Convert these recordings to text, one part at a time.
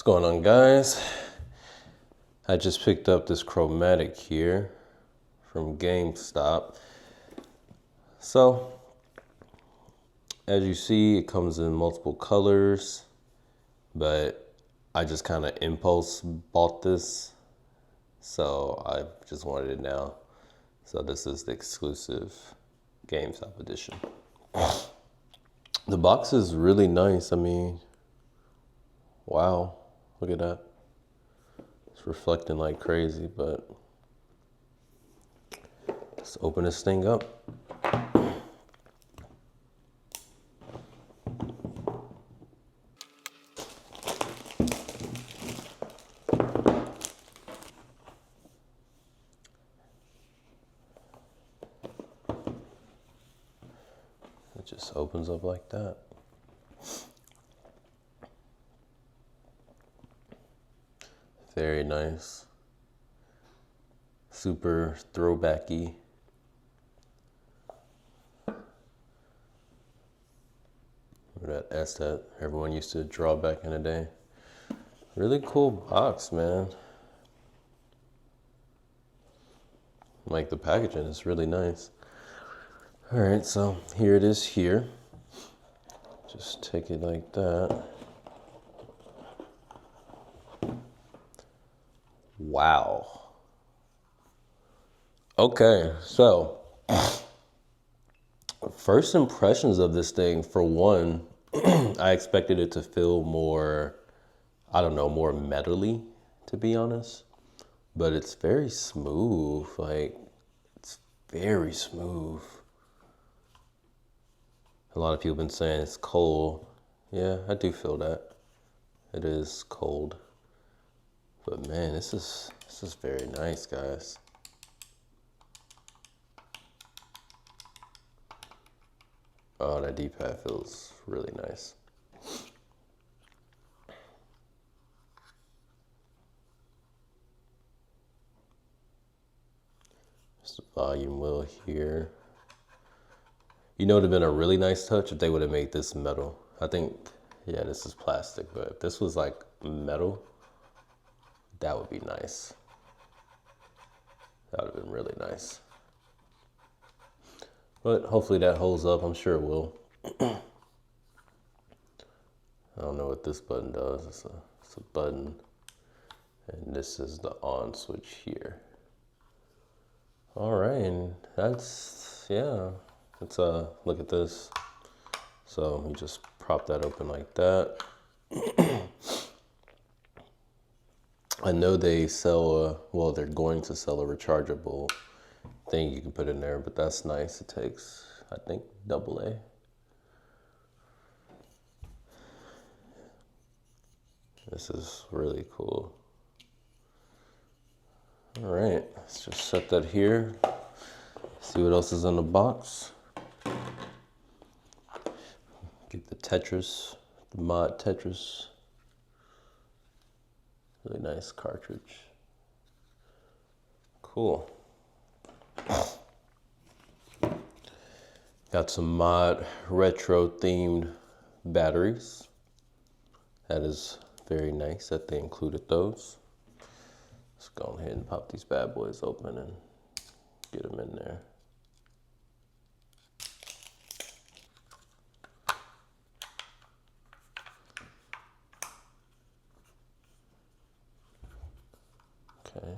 What's going on, guys? I just picked up this chromatic here from GameStop. So, as you see, it comes in multiple colors, but I just kind of impulse bought this, so I just wanted it now. So this is the exclusive GameStop edition. The box is really nice. I mean, wow, look at that. It's reflecting like crazy, but let's open this thing up. It just opens up like that. Very nice. Super throwbacky. That S that everyone used to draw back in the day. Really cool box, man. Like the packaging is really nice. All right, so here it is here. Just take it like that. Wow. Okay, so first impressions of this thing, for one, I expected it to feel more, I don't know, more metally, to be honest. But it's very smooth, like, it's very smooth. A lot of people have been saying it's cold. Yeah, I do feel that. It is cold. But man, this is very nice, guys. Oh, that D-pad feels really nice. Just the volume wheel here. You know, it would have been a really nice touch if they would have made this metal. I think, yeah, this is plastic, but if this was like metal, that would be nice. That would have been really nice. But hopefully that holds up. I'm sure it will. I don't know what this button does. It's a button. And this is the on switch here. All right, and that's, yeah. Let's look at this. So we just prop that open like that. I know they sell, well, they're going to sell a rechargeable thing you can put in there, but that's nice. It takes, I think, AA. This is really cool. All right, let's just set that here. See what else is in the box. Get the Tetris, the Mod Tetris. Really nice cartridge. Cool. Got some ModRetro themed batteries. That is very nice that they included those. Let's go ahead and pop these bad boys open and get them in there. Okay.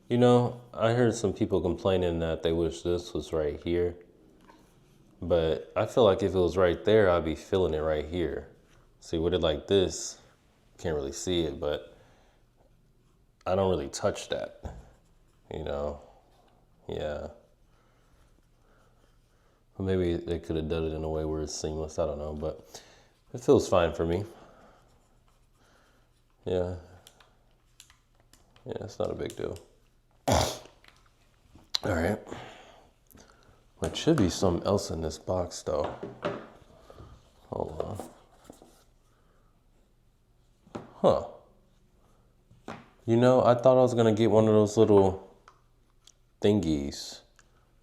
You know, I heard some people complaining that they wish this was right here. But I feel like if it was right there, I'd be feeling it right here. See, with it like this, can't really see it, but I don't really touch that, you know? Yeah. Well, maybe they could have done it in a way where it's seamless, I don't know, but it feels fine for me. Yeah. Yeah, it's not a big deal. All right. There should be something else in this box, though. Hold on. Huh. You know, I thought I was gonna get one of those little thingies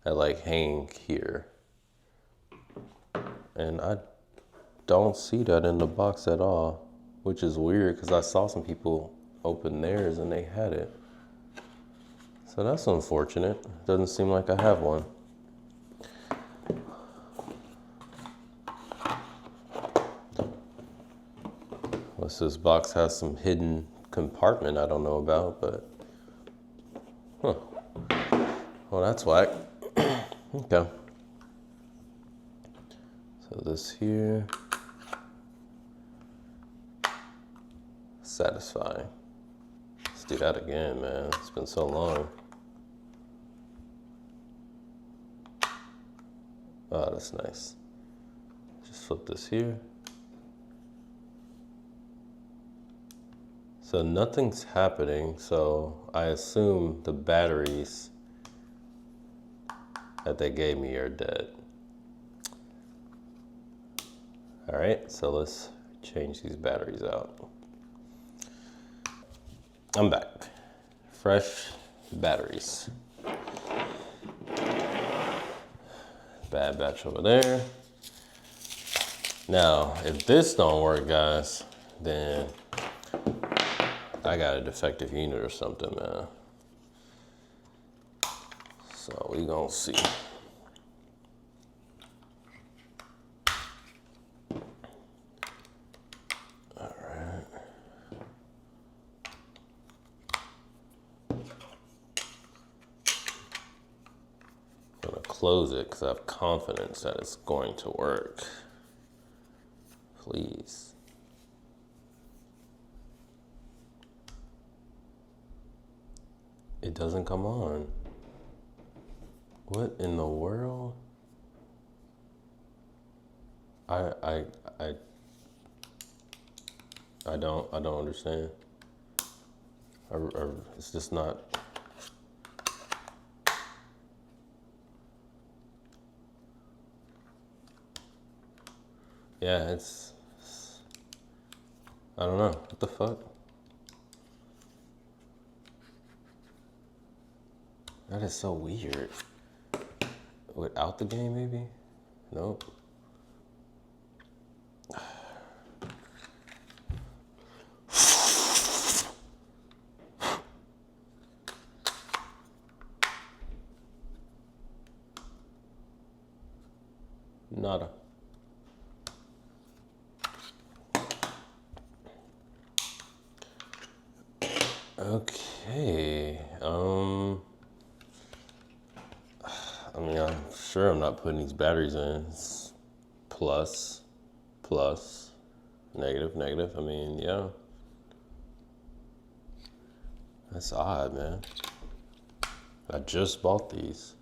that like hang here. And I don't see that in the box at all, which is weird because I saw some people open theirs and they had it. So that's unfortunate. Doesn't seem like I have one. Unless this box has some hidden compartment I don't know about, but huh. Well, that's whack. Okay. So this here, satisfying. Let's do that again, man. It's been so long. Oh, that's nice. Just flip this here. So nothing's happening, so I assume the batteries that they gave me are dead. All right, so let's change these batteries out. I'm back. Fresh batteries. Bad batch over there. Now, if this don't work, guys, then I got a defective unit or something, man. So we gonna see. All right. I'm gonna close it because I have confidence that it's going to work. Please. It doesn't come on. What in the world? I don't understand. It's just not. Yeah, it's I don't know. What the fuck? That is so weird. Without the game, maybe? Nope. Nada. Okay. I mean, I'm sure I'm not putting these batteries in. It's plus, plus, negative, negative. I mean, yeah. That's odd, man. I just bought these.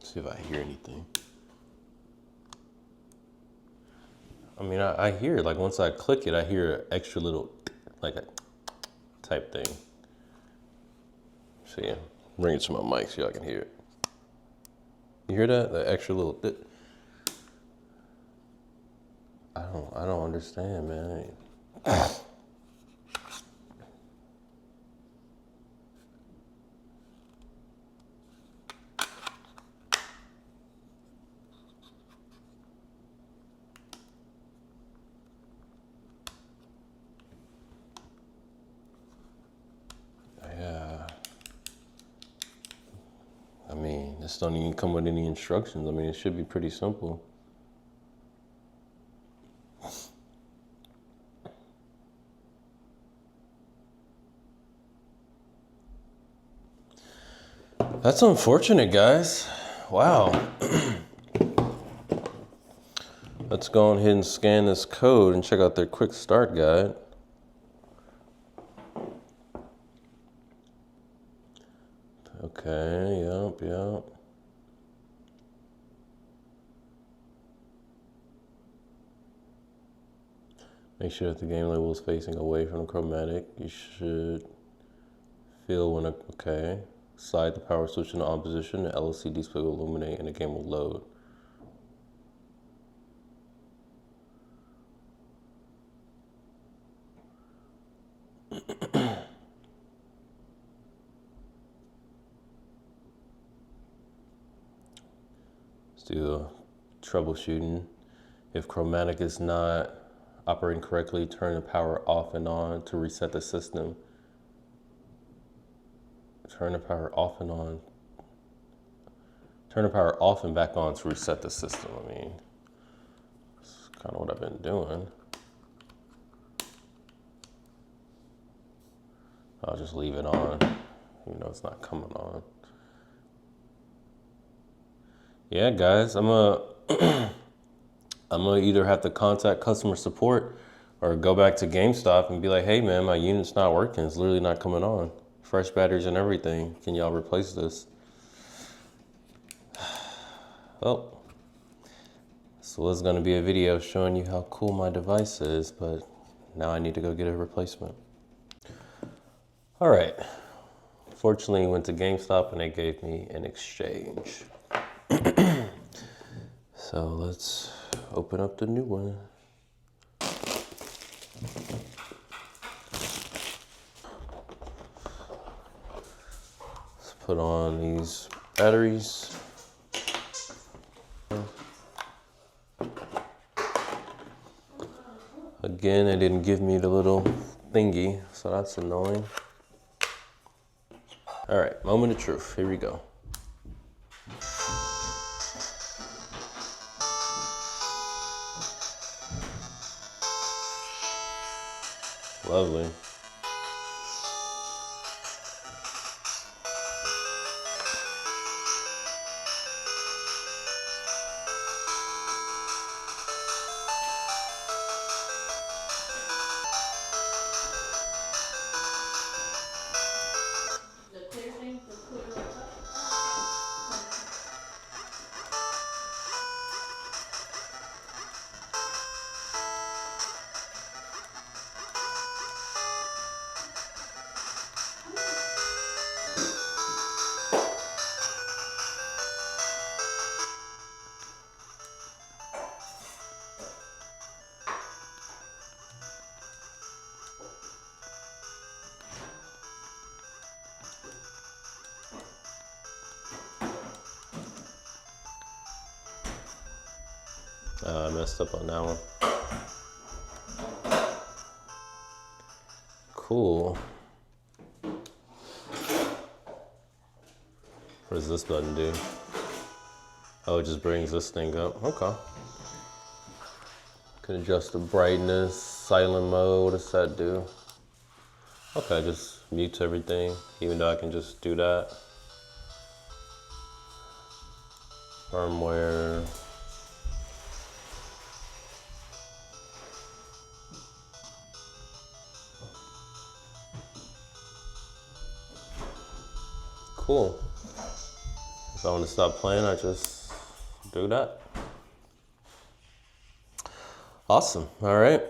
See if I hear anything. I mean, I hear it. Like once I click it, I hear an extra little, like a type thing. So yeah, bring it to my mic so y'all can hear it. You hear that? That extra little. I don't understand, man. Yeah. I mean, this don't even come with any instructions. I mean, it should be pretty simple. That's unfortunate, guys. Wow. Let's go ahead and scan this code and check out their quick start guide. Okay, yep. Make sure that the game label is facing away from the chromatic. You should feel when, okay. Slide the power switch in the on position, the LCD display will illuminate and the game will load. Let's do the troubleshooting. If chromatic is not operating correctly, turn the power off and on to reset the system. Turn the power off and on. Turn the power off and back on to reset the system. I mean, that's kind of what I've been doing. I'll just leave it on, even though it's not coming on. Yeah, guys, I'm gonna either have to contact customer support or go back to GameStop and be like, hey man, my unit's not working. It's literally not coming on. Fresh batteries and everything. Can y'all replace this? Well, this was gonna be a video showing you how cool my device is, but now I need to go get a replacement. All right. Fortunately, I went to GameStop and they gave me an exchange. So let's open up the new one. Let's put on these batteries. Again, it didn't give me the little thingy, so that's annoying. All right, moment of truth, here we go. Lovely. I messed up on that one. Cool. What does this button do? Oh, it just brings this thing up. Okay. Can adjust the brightness, silent mode. What does that do? Okay, just mutes everything, even though I can just do that. Firmware. Cool. If I want to stop playing, I just do that. Awesome. All right.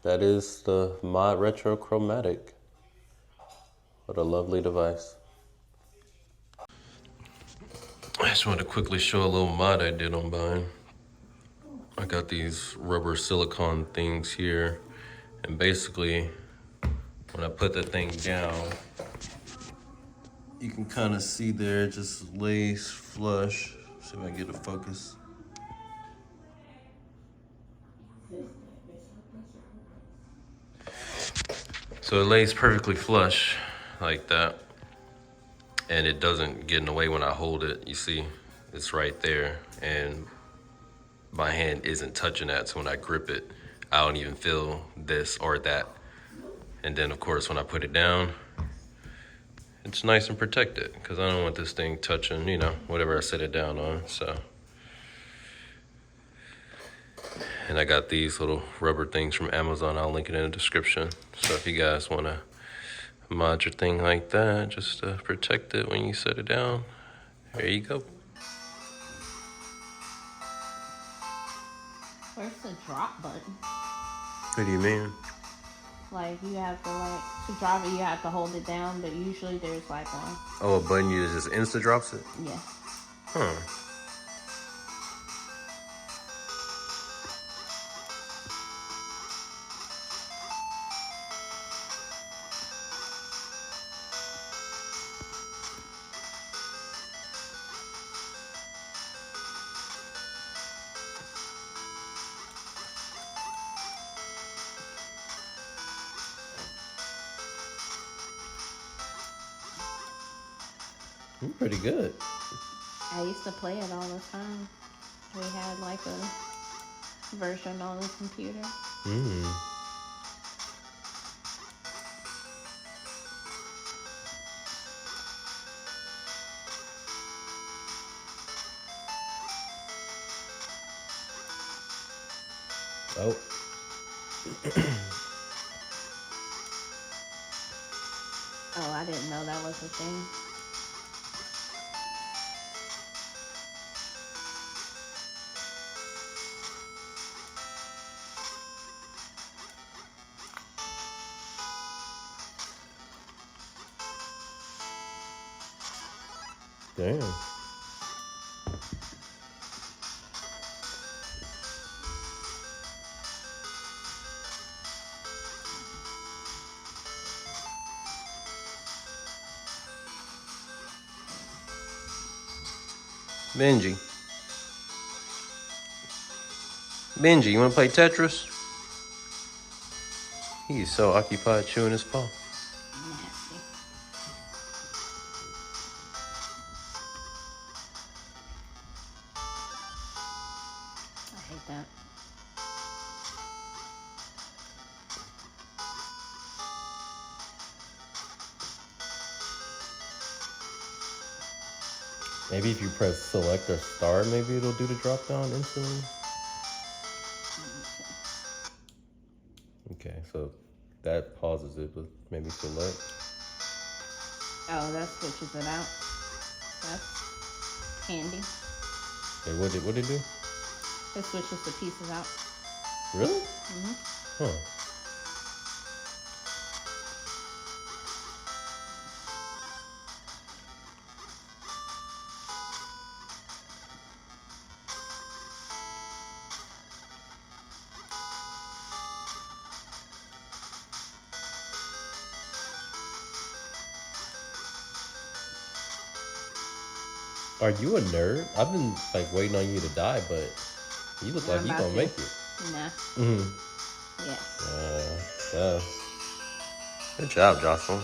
That is the ModRetro CHROMATIC. What a lovely device. I just want to quickly show a little mod I did on mine. I got these rubber silicone things here, and basically when I put the thing down, you can kind of see there it just lays flush. See if I can get a focus. So it lays perfectly flush like that, and it doesn't get in the way when I hold it. You see, it's right there, and my hand isn't touching that, so when I grip it, I don't even feel this or that. And then of course when I put it down, it's nice and protected, because I don't want this thing touching, you know, whatever I set it down on, so. And I got these little rubber things from Amazon. I'll link it in the description. So if you guys want to mod your thing like that, just to protect it when you set it down, there you go. Where's the drop button? What do you mean? Like, you have to, like, to drop it, you have to hold it down, but usually there's, like, one. Oh, a button you just insta drops it? Yeah. Huh. Pretty good. I used to play it all the time. We had like a version on the computer. Oh. Oh, I didn't know that was a thing. Damn. Benji, you want to play Tetris? He's so occupied chewing his paw. Nasty. I hate that. Maybe if you press select or star, maybe it'll do the drop down instantly. Okay, so that pauses it, but maybe select. Oh, that switches it out. That's handy. Hey, what did it do? It switches the pieces out. Really? Huh. Are you a nerd? I've been like waiting on you to die, but you look like you gonna make it. Nah. Mm-hmm. Yeah. Good job, Jocelyn.